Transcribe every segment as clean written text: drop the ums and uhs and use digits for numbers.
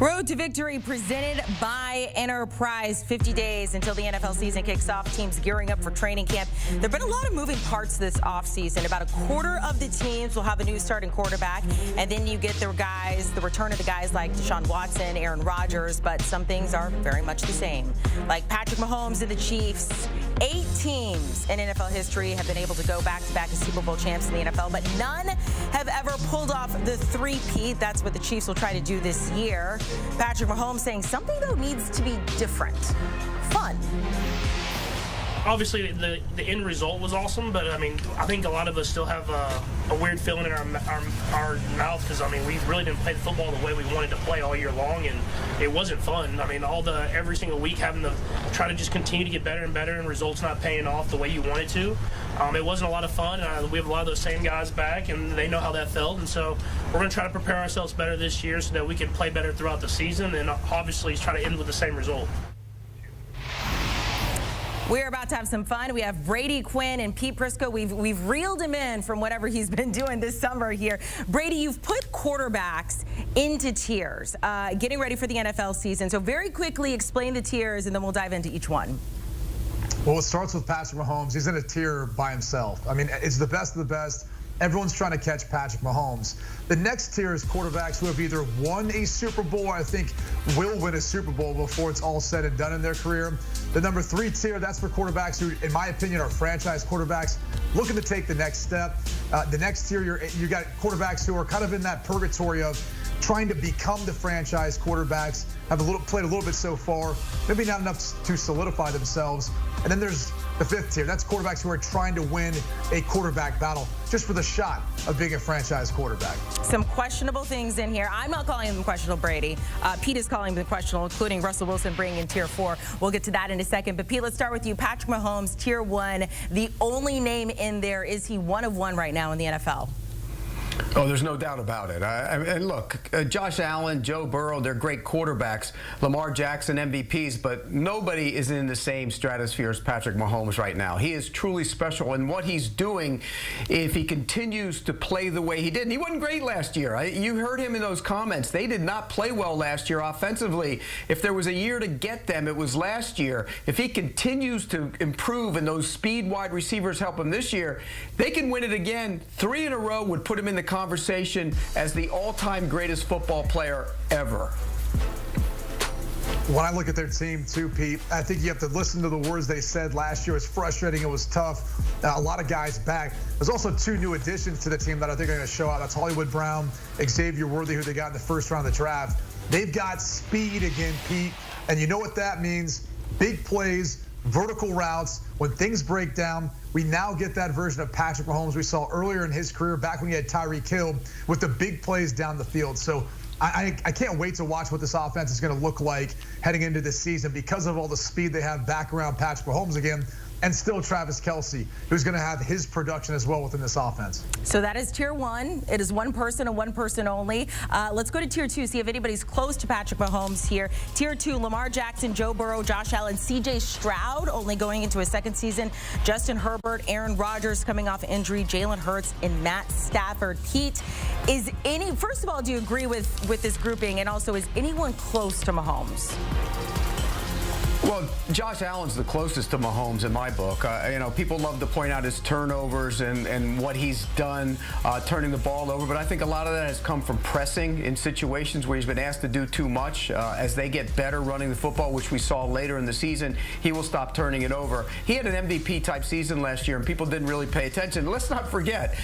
Road to Victory presented by Enterprise. 50 days until the NFL season kicks off. Teams gearing up for training camp. There have been a lot of moving parts this offseason. About a quarter of the teams will have a new starting quarterback. And then you get the return of the guys like Deshaun Watson, Aaron Rodgers. But some things are very much the same. Like Patrick Mahomes and the Chiefs. 8 teams in NFL history have been able to go back-to-back as Super Bowl champs in the NFL. But none have ever pulled off the three-peat. That's what the Chiefs will try to do this year. Patrick Mahomes saying something, though, needs to be different. Fun. Obviously, the end result was awesome, but, I mean, I think a lot of us still have a weird feeling in our mouth because, I mean, we really didn't play the football the way we wanted to play all year long, and it wasn't fun. I mean, every single week having to try to just continue to get better and better and results not paying off the way you wanted to. It wasn't a lot of fun, and we have a lot of those same guys back, and they know how that felt, and so we're going to try to prepare ourselves better this year so that we can play better throughout the season and obviously try to end with the same result. We're about to have some fun. We have Brady, Quinn, and Pete Prisco. We've reeled him in from whatever he's been doing this summer here. Brady, you've put quarterbacks into tiers, getting ready for the NFL season. So very quickly explain the tiers, and then we'll dive into each one. Well, it starts with Patrick Mahomes. He's in a tier by himself. I mean, it's the best of the best. Everyone's trying to catch Patrick Mahomes. The next tier is quarterbacks who have either won a Super Bowl or I think will win a Super Bowl before it's all said and done in their career. The number 3 tier, that's for quarterbacks who, in my opinion, are franchise quarterbacks looking to take the next step. The next tier, you got quarterbacks who are kind of in that purgatory of trying to become the franchise quarterbacks, have played a little bit so far, maybe not enough to solidify themselves. And then there's the 5th tier. That's quarterbacks who are trying to win a quarterback battle just for the shot of being a franchise quarterback. Some questionable things in here. I'm not calling them questionable, Brady. Pete is calling them questionable, including Russell Wilson bringing in tier 4. We'll get to that in a second. But Pete, let's start with you. Patrick Mahomes, tier 1. The only name in there, is he one of one right now in the NFL? Oh, there's no doubt about it. And look, Josh Allen, Joe Burrow, they're great quarterbacks. Lamar Jackson, MVPs, but nobody is in the same stratosphere as Patrick Mahomes right now. He is truly special, and what he's doing, if he continues to play the way he did, and he wasn't great last year. You heard him in those comments. They did not play well last year offensively. If there was a year to get them, it was last year. If he continues to improve and those speed wide receivers help him this year, they can win it again. 3 in a row would put him in the conversation as the all-time greatest football player ever. When I look at their team too, Pete, I think you have to listen to the words they said last year. It was frustrating. It was tough. A lot of guys back. There's also 2 new additions to the team that I think are going to show out. That's Hollywood Brown, Xavier Worthy, who they got in the first round of the draft. They've got speed again, Pete, and you know what that means. Big plays, vertical routes. When things break down, we now get that version of Patrick Mahomes we saw earlier in his career, back when he had Tyreek Hill, with the big plays down the field. So I can't wait to watch what this offense is going to look like heading into this season because of all the speed they have back around Patrick Mahomes again. And still Travis Kelce, who's going to have his production as well within this offense. So that is tier 1. It is one person and one person only. Let's go to tier 2, see if anybody's close to Patrick Mahomes here. Tier 2, Lamar Jackson, Joe Burrow, Josh Allen, C.J. Stroud, only going into his 2nd season. Justin Herbert, Aaron Rodgers coming off injury, Jalen Hurts, and Matt Stafford. Pete, first of all, do you agree with this grouping? And also, is anyone close to Mahomes? Well, Josh Allen's the closest to Mahomes in my book. You know, people love to point out his turnovers and what he's done turning the ball over, but I think a lot of that has come from pressing in situations where he's been asked to do too much. As they get better running the football, which we saw later in the season, he will stop turning it over. He had an MVP-type season last year, and people didn't really pay attention. Let's not forget,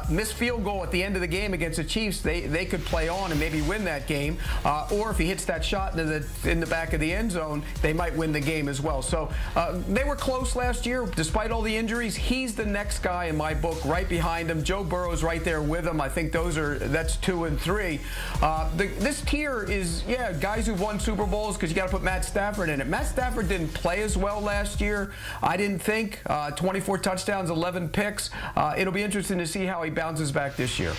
missed field goal at the end of the game against the Chiefs, they could play on and maybe win that game, or if he hits that shot in the back of the end zone, they might win the game as well. So they were close last year despite all the injuries. He's the next guy in my book right behind him. Joe Burrow's right there with him. I think that's 2 and 3. This tier is, guys who've won Super Bowls, because you got to put Matt Stafford in it. Matt Stafford didn't play as well last year, I didn't think. 24 touchdowns, 11 picks. It'll be interesting to see how he bounces back this year.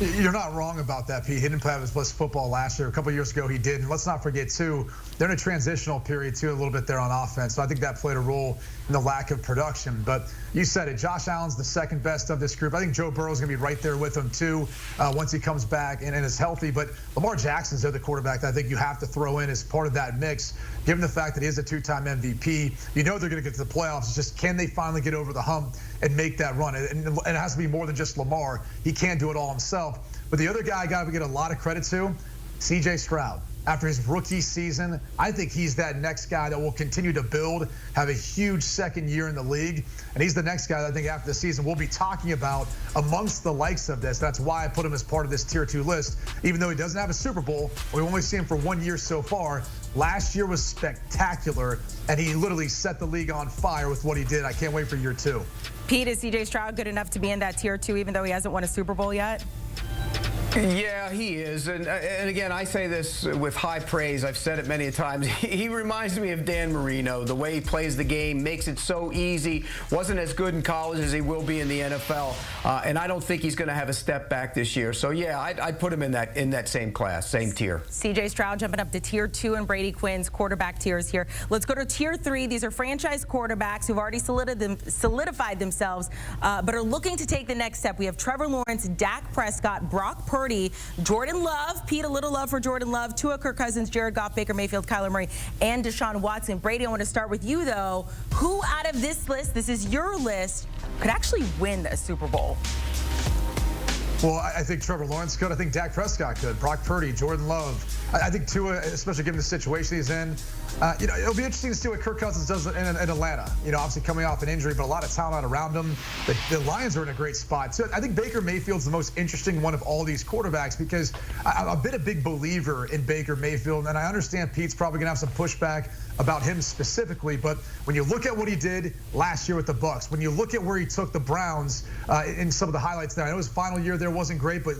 You're not wrong about that, Pete. He didn't play his best football last year. A couple years ago, he did. And let's not forget, too, they're in a transitional period, too, a little bit there on offense. So I think that played a role in the lack of production. But you said it. Josh Allen's the second best of this group. I think Joe Burrow's going to be right there with him, too, once he comes back and is healthy. But Lamar Jackson's the other quarterback that I think you have to throw in as part of that mix, given the fact that he is a two-time MVP. You know they're going to get to the playoffs. It's just, can they finally get over the hump and make that run? And it has to be more than just Lamar. He can't do it all himself. But the other guy I got to get a lot of credit to, C.J. Stroud. After his rookie season, I think he's that next guy that will continue to build, have a huge second year in the league. And he's the next guy that I think after the season we'll be talking about amongst the likes of this. That's why I put him as part of this Tier 2 list. Even though he doesn't have a Super Bowl, we've only seen him for 1 year so far. Last year was spectacular, and he literally set the league on fire with what he did. I can't wait for year 2. Pete, is C.J. Stroud good enough to be in that Tier 2 even though he hasn't won a Super Bowl yet? Yeah, he is. And again, I say this with high praise. I've said it many times. He reminds me of Dan Marino. The way he plays the game makes it so easy. Wasn't as good in college as he will be in the NFL. And I don't think he's going to have a step back this year. So, yeah, I'd put him in that same class, same tier. C.J. Stroud jumping up to Tier 2 and Brady Quinn's quarterback tiers here. Let's go to Tier 3. These are franchise quarterbacks who've already solidified themselves, but are looking to take the next step. We have Trevor Lawrence, Dak Prescott, Brock Purdy, Jordan Love, Pete, a little love for Jordan Love, Tua, Kirk Cousins, Jared Goff, Baker Mayfield, Kyler Murray, and Deshaun Watson. Brady, I want to start with you, though. Who out of this list, this is your list, could actually win a Super Bowl? Well, I think Trevor Lawrence could. I think Dak Prescott could. Brock Purdy, Jordan Love. I think Tua, especially given the situation he's in, it'll be interesting to see what Kirk Cousins does in Atlanta. Obviously coming off an injury, but a lot of talent around him. The Lions are in a great spot, too. I think Baker Mayfield's the most interesting one of all these quarterbacks because I've been a big believer in Baker Mayfield, and I understand Pete's probably going to have some pushback about him specifically, but when you look at what he did last year with the Bucs, when you look at where he took the Browns in some of the highlights there, I know his final year there wasn't great, but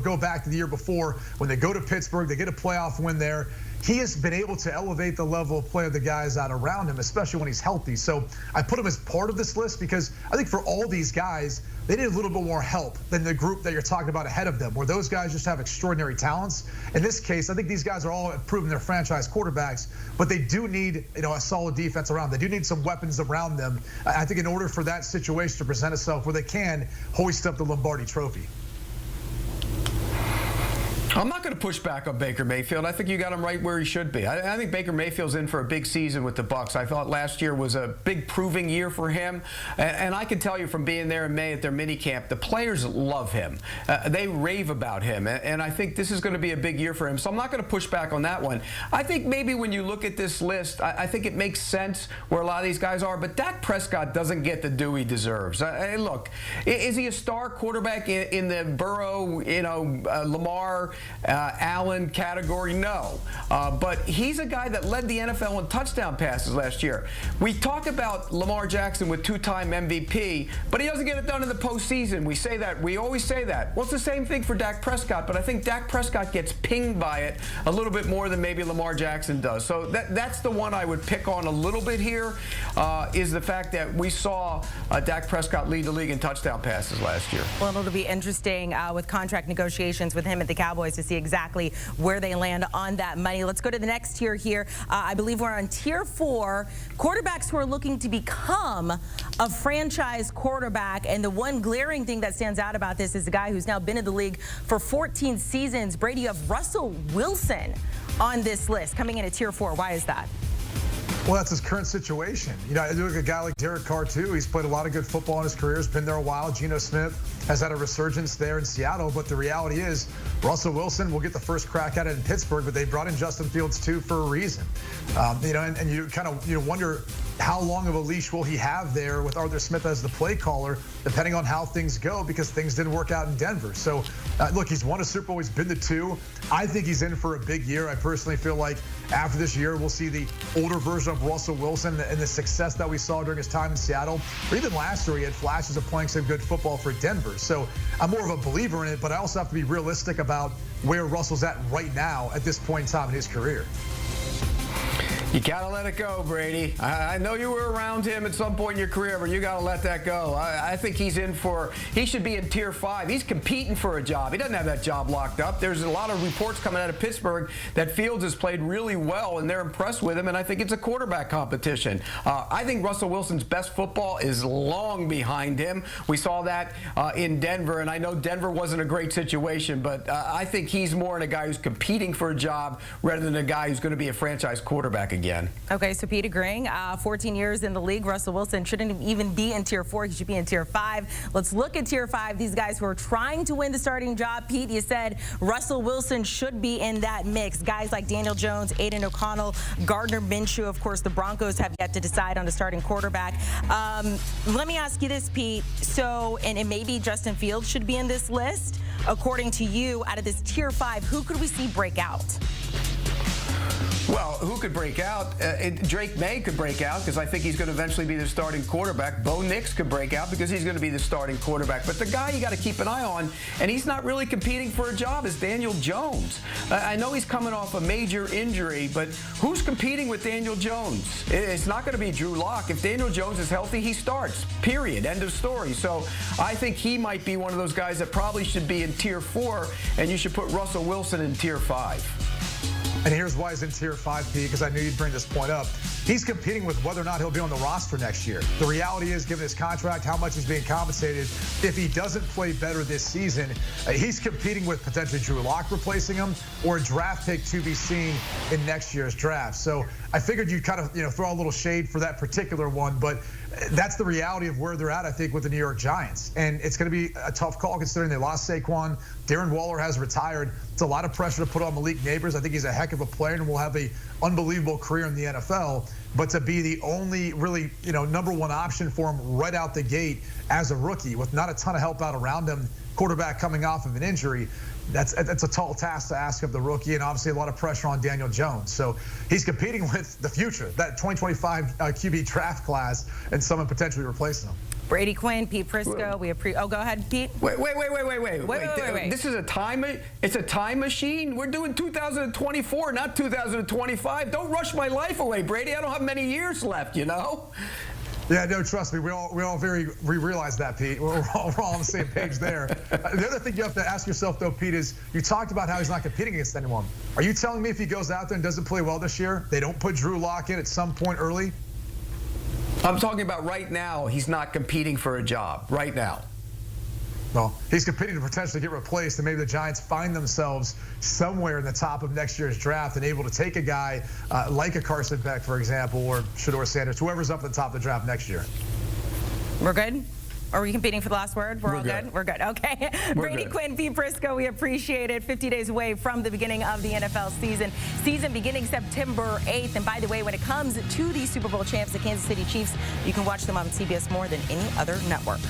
go back to the year before when they go to Pittsburgh, they get a playoff win there. He has been able to elevate the level of play of the guys out around him, especially when he's healthy. So I put him as part of this list because I think for all these guys, they need a little bit more help than the group that you're talking about ahead of them, where those guys just have extraordinary talents. In this case, I think these guys are all proven they're franchise quarterbacks, but they do need a solid defense around them. They do need some weapons around them. I think in order for that situation to present itself where they can hoist up the Lombardi Trophy. I'm not going to push back on Baker Mayfield. I think you got him right where he should be. I think Baker Mayfield's in for a big season with the Bucs. I thought last year was a big proving year for him. And I can tell you from being there in May at their minicamp, the players love him. They rave about him. And I think this is going to be a big year for him. So I'm not going to push back on that one. I think maybe when you look at this list, I think it makes sense where a lot of these guys are. But Dak Prescott doesn't get the due he deserves. Look, is he a star quarterback in the Burrow, Lamar, Allen category? No. But he's a guy that led the NFL in touchdown passes last year. We talk about Lamar Jackson with two-time MVP, but he doesn't get it done in the postseason. We say that. We always say that. Well, it's the same thing for Dak Prescott, but I think Dak Prescott gets pinged by it a little bit more than maybe Lamar Jackson does. So that's the one I would pick on a little bit here, is the fact that we saw Dak Prescott lead the league in touchdown passes last year. Well, it'll be interesting with contract negotiations with him at the Cowboys to see exactly where they land on that money. Let's go to the next tier here. I believe we're on Tier 4, quarterbacks who are looking to become a franchise quarterback. And the one glaring thing that stands out about this is the guy who's now been in the league for 14 seasons. Brady, you have Russell Wilson on this list coming in at Tier 4. Why is that? Well, that's his current situation. I look at a guy like Derek Carr, too. He's played a lot of good football in his career. He's been there a while. Geno Smith has had a resurgence there in Seattle. But the reality is, Russell Wilson will get the first crack at it in Pittsburgh, but they brought in Justin Fields, too, for a reason. And you kind of wonder how long of a leash will he have there with Arthur Smith as the play caller, depending on how things go, because things didn't work out in Denver. So, look, he's won a Super Bowl. He's been to 2. I think he's in for a big year. I personally feel like after this year, we'll see the older version of Russell Wilson and the success that we saw during his time in Seattle. Or even last year, he had flashes of playing some good football for Denver. So I'm more of a believer in it, but I also have to be realistic about where Russell's at right now at this point in time in his career. You got to let it go, Brady. I know you were around him at some point in your career, but you got to let that go. I think he should be in Tier 5. He's competing for a job. He doesn't have that job locked up. There's a lot of reports coming out of Pittsburgh that Fields has played really well, and they're impressed with him, and I think it's a quarterback competition. I think Russell Wilson's best football is long behind him. We saw that in Denver, and I know Denver wasn't a great situation, but I think he's more in a guy who's competing for a job rather than a guy who's going to be a franchise quarterback again. Okay, so Pete agreeing. 14 years in the league. Russell Wilson shouldn't even be in Tier 4. He should be in Tier 5. Let's look at Tier 5. These guys who are trying to win the starting job. Pete, you said Russell Wilson should be in that mix. Guys like Daniel Jones, Aiden O'Connell, Gardner Minshew. Of course, the Broncos have yet to decide on the starting quarterback. Let me ask you this, Pete. So, and maybe Justin Fields should be in this list. According to you, out of this Tier 5, who could we see break out? Well, who could break out? Drake May could break out because I think he's going to eventually be the starting quarterback. Bo Nix could break out because he's going to be the starting quarterback. But the guy you got to keep an eye on, and he's not really competing for a job, is Daniel Jones. I know he's coming off a major injury, but who's competing with Daniel Jones? It's not going to be Drew Lock. If Daniel Jones is healthy, he starts. Period. End of story. So I think he might be one of those guys that probably should be in Tier 4, and you should put Russell Wilson in Tier 5. And here's why he's in Tier 5, Pete, because I knew you'd bring this point up. He's competing with whether or not he'll be on the roster next year. The reality is, given his contract, how much he's being compensated, if he doesn't play better this season, he's competing with potentially Drew Lock replacing him or a draft pick to be seen in next year's draft. So I figured you'd kind of, throw a little shade for that particular one, but that's the reality of where they're at, I think, with the New York Giants. And it's going to be a tough call considering they lost Saquon. Darren Waller has retired. It's a lot of pressure to put on Malik Neighbors. I think he's a heck of a player and will have an unbelievable career in the NFL. But to be the only really, number one option for him right out the gate as a rookie with not a ton of help out around him, quarterback coming off of an injury, that's a tall task to ask of the rookie, and obviously a lot of pressure on Daniel Jones. So he's competing with the future, that 2025 QB draft class, and someone potentially replacing him. Brady, Quinn, Pete Prisco. Go ahead, Pete. Wait. This is a time machine. We're doing 2024, not 2025. Don't rush my life away, Brady. I don't have many years left, Yeah, no, trust me. We realize that, Pete. We're all on the same page there. The other thing you have to ask yourself, though, Pete, is you talked about how he's not competing against anyone. Are you telling me if he goes out there and doesn't play well this year, they don't put Drew Lock in at some point early? I'm talking about right now. He's not competing for a job right now. Well, he's competing to potentially get replaced, and maybe the Giants find themselves somewhere in the top of next year's draft and able to take a guy like a Carson Beck, for example, or Shedeur Sanders, whoever's up at the top of the draft next year. We're good? Are we competing for the last word? We're all good? We're good. Okay. Brady, good. Quinn, Pete Prisco, we appreciate it. 50 days away from the beginning of the NFL season. Season beginning September 8th. And by the way, when it comes to the Super Bowl champs, the Kansas City Chiefs, you can watch them on CBS more than any other network.